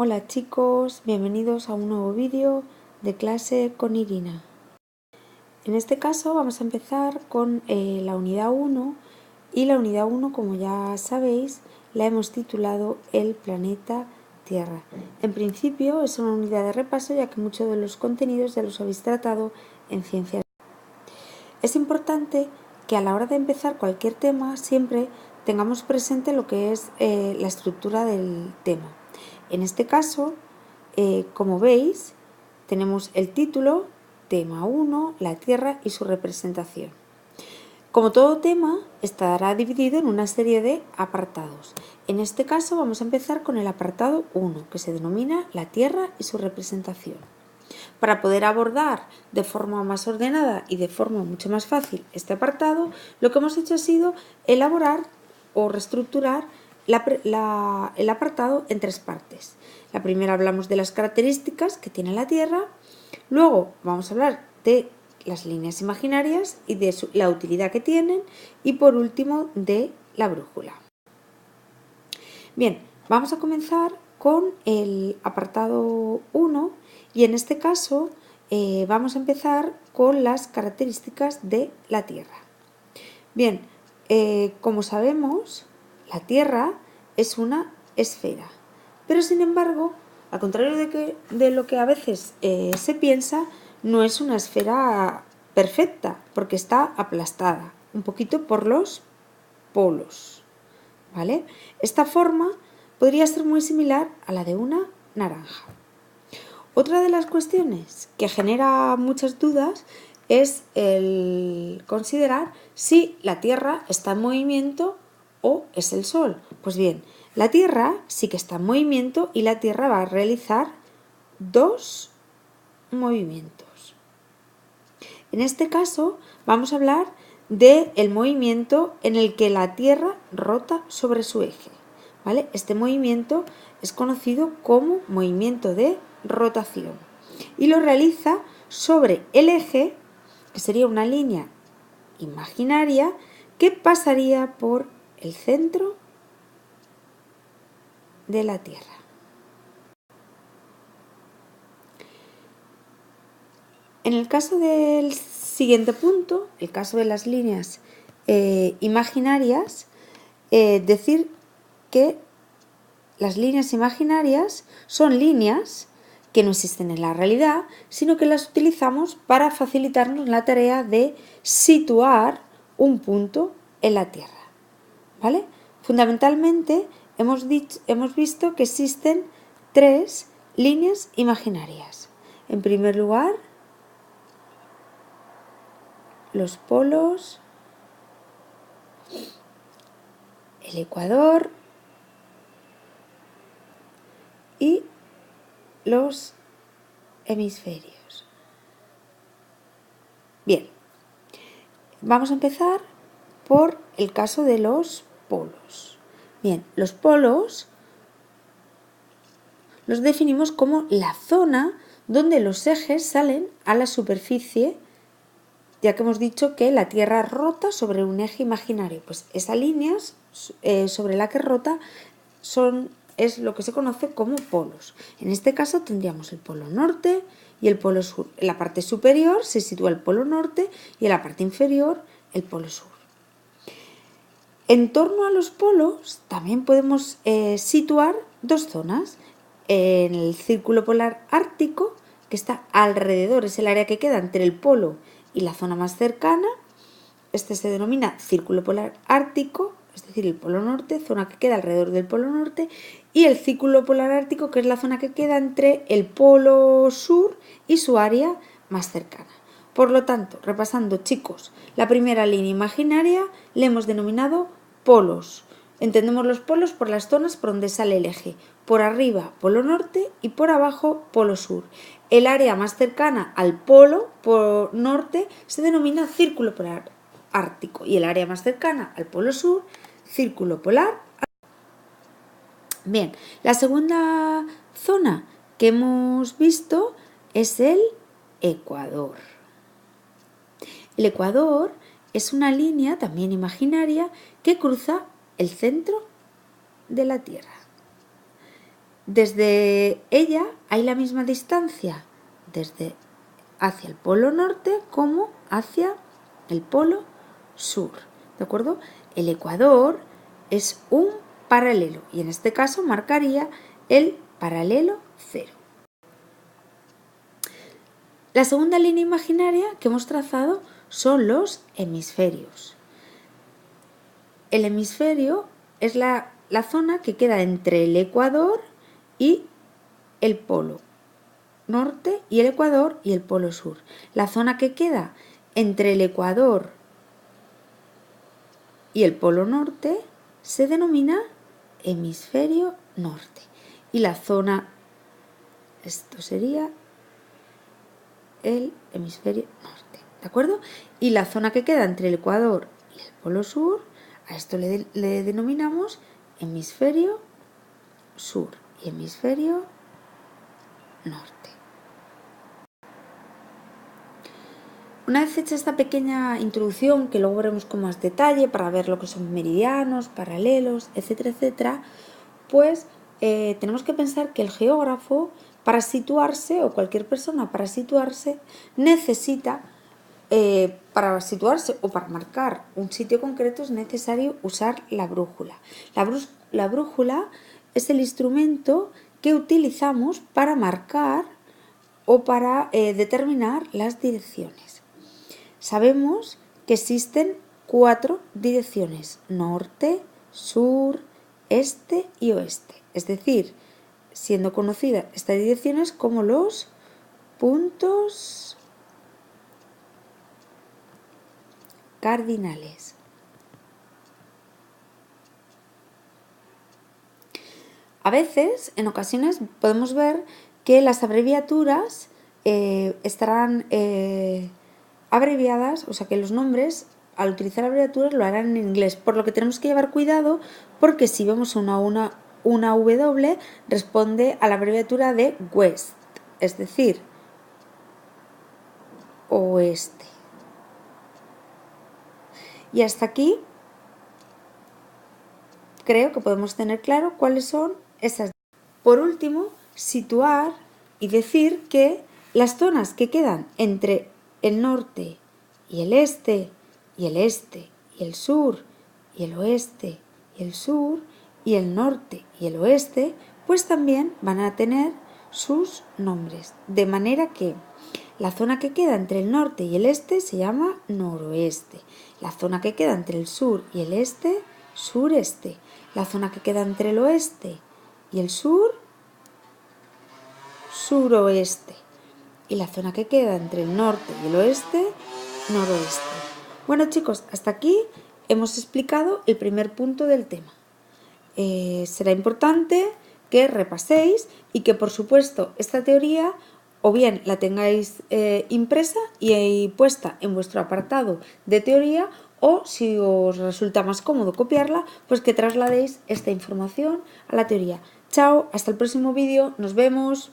Hola chicos, bienvenidos a un nuevo vídeo de clase con Irina. En este caso vamos a empezar con la unidad 1 y la unidad 1, como ya sabéis, la hemos titulado El planeta Tierra. En principio es una unidad de repaso ya que muchos de los contenidos ya los habéis tratado en ciencias. Es importante que a la hora de empezar cualquier tema siempre tengamos presente lo que es la estructura del tema. En este caso, como veis, tenemos el título, tema 1, la Tierra y su representación. Como todo tema, estará dividido en una serie de apartados. En este caso vamos a empezar con el apartado 1, que se denomina la Tierra y su representación. Para poder abordar de forma más ordenada y de forma mucho más fácil este apartado, lo que hemos hecho ha sido elaborar o reestructurar el apartado en tres partes. La primera hablamos de las características que tiene la Tierra, luego vamos a hablar de las líneas imaginarias y de la utilidad que tienen y por último de la brújula. Bien, vamos a comenzar con el apartado 1 y en este caso vamos a empezar con las características de la Tierra. Bien, como sabemos, la Tierra es una esfera, pero sin embargo, al contrario de lo que a veces se piensa, no es una esfera perfecta porque está aplastada un poquito por los polos, ¿vale? Esta forma podría ser muy similar a la de una naranja. Otra de las cuestiones que genera muchas dudas es el considerar si la Tierra está en movimiento o es el Sol. Pues bien, la Tierra sí que está en movimiento y la Tierra va a realizar dos movimientos. En este caso vamos a hablar del movimiento en el que la Tierra rota sobre su eje, ¿vale? Este movimiento es conocido como movimiento de rotación y lo realiza sobre el eje, que sería una línea imaginaria que pasaría por el centro de la Tierra. En el caso del siguiente punto, el caso de las líneas imaginarias, decir que las líneas imaginarias son líneas que no existen en la realidad, sino que las utilizamos para facilitarnos la tarea de situar un punto en la Tierra, ¿vale? Fundamentalmente hemos visto que existen tres líneas imaginarias. En primer lugar, los polos, el ecuador y los hemisferios. Bien, vamos a empezar por el caso de los polos. Bien, los polos los definimos como la zona donde los ejes salen a la superficie, ya que hemos dicho que la Tierra rota sobre un eje imaginario. Pues esa línea sobre la que rota es lo que se conoce como polos. En este caso tendríamos el polo norte y el polo sur. En la parte superior se sitúa el polo norte y en la parte inferior el polo sur. En torno a los polos también podemos situar dos zonas. En el círculo polar ártico, que está alrededor, es el área que queda entre el polo y la zona más cercana. Este se denomina círculo polar ártico, es decir, el polo norte, zona que queda alrededor del polo norte, y el círculo polar ártico, que es la zona que queda entre el polo sur y su área más cercana. Por lo tanto, repasando chicos, la primera línea imaginaria le hemos denominado polos. Entendemos los polos por las zonas por donde sale el eje. Por arriba, polo norte y por abajo, polo sur. El área más cercana al polo norte se denomina círculo polar ártico y el área más cercana al polo sur, círculo polar. Bien, la segunda zona que hemos visto es el ecuador. El ecuador es una línea también imaginaria que cruza el centro de la Tierra. desde ella hay la misma distancia desde hacia el polo norte como hacia el polo sur, ¿de acuerdo? El ecuador es un paralelo y en este caso marcaría el paralelo 0. La segunda línea imaginaria que hemos trazado son los hemisferios. El hemisferio es la zona que queda entre el ecuador y el polo norte y el ecuador y el polo sur. La zona que queda entre el ecuador y el polo norte se denomina hemisferio norte. Y la zona, esto sería el hemisferio norte, ¿de acuerdo? Y la zona que queda entre el ecuador y el polo sur, a esto le denominamos hemisferio sur y hemisferio norte. Una vez hecha esta pequeña introducción, que luego veremos con más detalle para ver lo que son meridianos, paralelos, etcétera, etcétera, pues tenemos que pensar que el geógrafo, para situarse, o cualquier persona para situarse, necesita, para situarse o para marcar un sitio concreto, es necesario usar la brújula. La brújula es el instrumento que utilizamos para marcar o para determinar las direcciones. Sabemos que existen 4 direcciones: norte, sur, este y oeste. Es decir, siendo conocidas estas direcciones como los puntos cardinales. A veces, en ocasiones, podemos ver que las abreviaturas estarán abreviadas, o sea que los nombres, al utilizar abreviaturas, lo harán en inglés, por lo que tenemos que llevar cuidado, porque si vemos una W, responde a la abreviatura de West, es decir, oeste. Y hasta aquí creo que podemos tener claro cuáles son esas. Por último, situar y decir que las zonas que quedan entre el norte y el este y el sur y el oeste y el sur y el norte y el oeste, pues también van a tener sus nombres. De manera que la zona que queda entre el norte y el este se llama noroeste. La zona que queda entre el sur y el este, sureste. La zona que queda entre el oeste y el sur, suroeste. Y la zona que queda entre el norte y el oeste, noroeste. Bueno, chicos, hasta aquí hemos explicado el primer punto del tema. Será importante que repaséis y que, por supuesto, esta teoría o bien la tengáis impresa y puesta en vuestro apartado de teoría, o si os resulta más cómodo copiarla, pues que trasladéis esta información a la teoría. Chao, hasta el próximo vídeo, nos vemos.